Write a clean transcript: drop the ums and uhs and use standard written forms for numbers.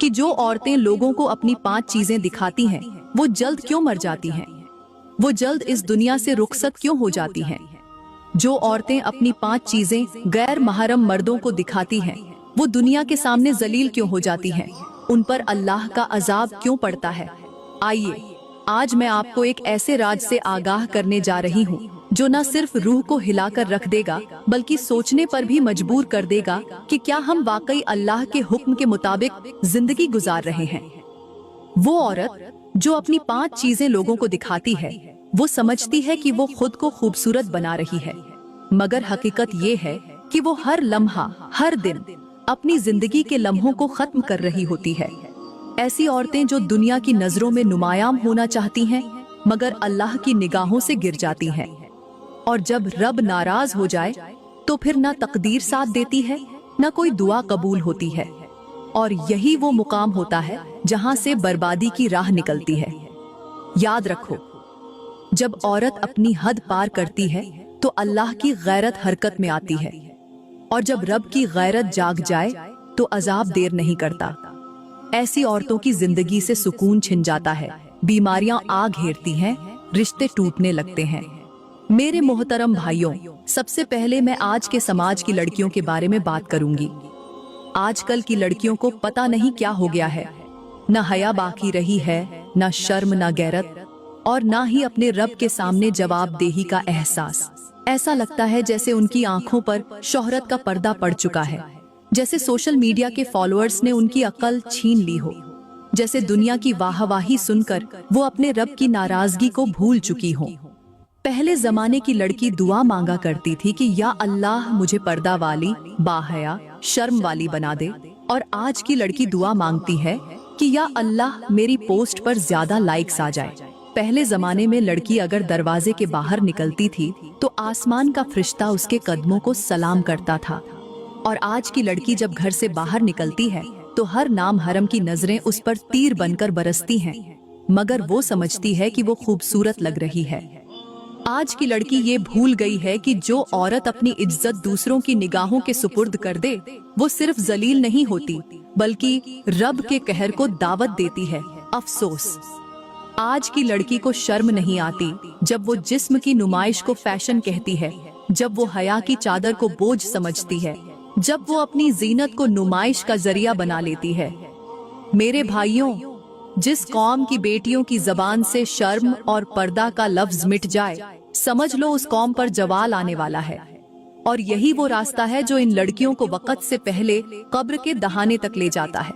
कि जो औरतें लोगों को अपनी 5 चीजें दिखाती हैं, वो जल्द क्यों मर जाती हैं? वो जल्द इस दुनिया से रुखसत क्यों हो जाती हैं? जो औरतें अपनी 5 चीजें गैर महरम मर्दों को दिखाती हैं, वो दुनिया के सामने जलील क्यों हो जाती हैं? उन पर अल्लाह का अजाब क्यों पड़ता है? आइए, आज मैं आपको एक ऐसे राज से आगाह करने जा रही हूँ जो न सिर्फ रूह को हिलाकर रख देगा, बल्कि सोचने पर भी मजबूर कर देगा कि क्या हम वाकई अल्लाह के हुक्म के मुताबिक जिंदगी गुजार रहे हैं। वो औरत जो अपनी 5 चीजें लोगों को दिखाती है, वो समझती है कि वो खुद को खूबसूरत बना रही है, मगर हकीकत ये है कि वो हर लम्हा, हर दिन अपनी जिंदगी के लम्हों को खत्म कर रही होती है। ऐसी औरतें जो दुनिया की नजरों में नुमायां होना चाहती हैं, मगर अल्लाह की निगाहों से गिर जाती हैं। और जब रब नाराज हो जाए तो फिर ना तकदीर साथ देती है, ना कोई दुआ कबूल होती है। और यही वो मुकाम होता है जहां से बर्बादी की राह निकलती है। याद रखो, जब औरत अपनी हद पार करती है तो अल्लाह की गैरत हरकत में आती है, और जब रब की गैरत जाग जाए तो अजाब देर नहीं करता। ऐसी औरतों की जिंदगी से सुकून छिन जाता है, बीमारियां आ घेरती हैं, रिश्ते टूटने लगते हैं। मेरे मोहतरम भाइयों, सबसे पहले मैं आज के समाज की लड़कियों के बारे में बात करूंगी। आजकल की लड़कियों को पता नहीं क्या हो गया है, न हया बाकी रही है, न शर्म, न गैरत, और ना ही अपने रब के सामने जवाबदेही का एहसास। ऐसा लगता है जैसे उनकी आंखों पर शोहरत का पर्दा पड़ चुका है, जैसे सोशल मीडिया के फॉलोअर्स ने उनकी अक्ल छीन ली हो, जैसे दुनिया की वाहवाही सुनकर वो अपने रब की नाराजगी को भूल चुकी हो। पहले जमाने की लड़की दुआ मांगा करती थी कि या अल्लाह मुझे पर्दा वाली, बाहया, शर्म वाली बना दे, और आज की लड़की दुआ मांगती है कि या अल्लाह मेरी पोस्ट पर ज्यादा लाइक्स आ जाए। पहले जमाने में लड़की अगर दरवाजे के बाहर निकलती थी तो आसमान का फरिश्ता उसके कदमों को सलाम करता था, और आज की लड़की जब घर से बाहर निकलती है तो हर नाम हरम की नजरें उस पर तीर बनकर बरसती हैं, मगर वो समझती है कि वो खूबसूरत लग रही है। आज की लड़की ये भूल गई है कि जो औरत अपनी इज्जत दूसरों की निगाहों के सुपुर्द कर दे, वो सिर्फ जलील नहीं होती, बल्कि रब के कहर को दावत देती है। अफसोस, आज की लड़की को शर्म नहीं आती जब वो जिस्म की नुमाइश को फैशन कहती है, जब वो हया की चादर को बोझ समझती है, जब वो अपनी जीनत को नुमाइश का जरिया बना लेती है। मेरे भाइयों, जिस कौम की बेटियों की जबान से शर्म और पर्दा का लफ्ज मिट जाए, समझ लो उस कौम पर जवाल आने वाला है। और यही वो रास्ता है जो इन लड़कियों को वक्त से पहले कब्र के दहाने तक ले जाता है।